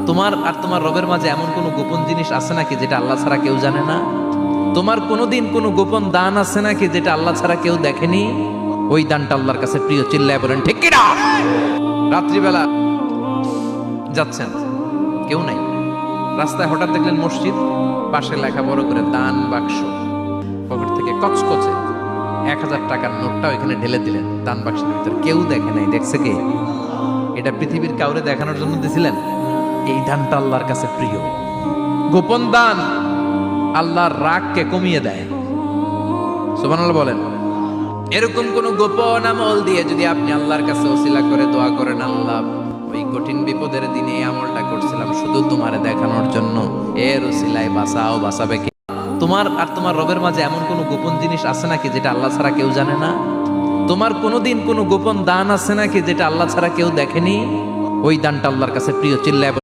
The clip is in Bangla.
তোমার আর তোমার রবের মাঝে এমন কোনো গোপন জিনিস আছে নাকি যেটা আল্লাহ ছাড়া কেউ জানে না? তোমার কোনোদিন কোনো গোপন দান আছে নাকি যেটা আল্লাহ ছাড়া কেউ দেখেনি? ওই দানটা আল্লাহর কাছে প্রিয়। চিল্লায় বলেন ঠিক কিনা? রাত্রিবেলা যাচ্ছেন, কেউ নাই, রাস্তায় হঠাৎ দেখলেন মসজিদ, পাশে লেখা বড় করে দান বাক্স। পকেট থেকে কচকচে 1000 টাকার নোটটা ওইখানে ঢেলে দিলেন দান বাক্সের ভিতর। কেউ দেখে নাই, দেখছে কে? এটা পৃথিবীর কাউরে দেখানোর জন্য দিছিলেন? এই দানটা আল্লাহর কাছে প্রিয়। গোপন দান আল্লাহর রাগকে কমিয়ে দেয়। সুবহানাল্লাহ বলেন। এরকম কোন গোপন আমল দিয়ে যদি আপনি আল্লাহর কাছে ওসিলা করে দোয়া করেন, আল্লাহ ওই কঠিন বিপদের দিনে এই আমলটা করছিলাম শুধু তোমারে দেখানোর জন্য, এর ওসিলায় বাঁচাও, বাঁচাবে কে? তোমার আর তোমার রবের মাঝে এমন কোন গোপন জিনিস আছে নাকি যেটা আল্লাহ ছাড়া কেউ জানে না? তোমার কোনোদিন কোনো গোপন দান আছে নাকি যেটা আল্লাহ ছাড়া কেউ দেখেনি? ওই দানটা আল্লাহর কাছে প্রিয়। চিল্লায়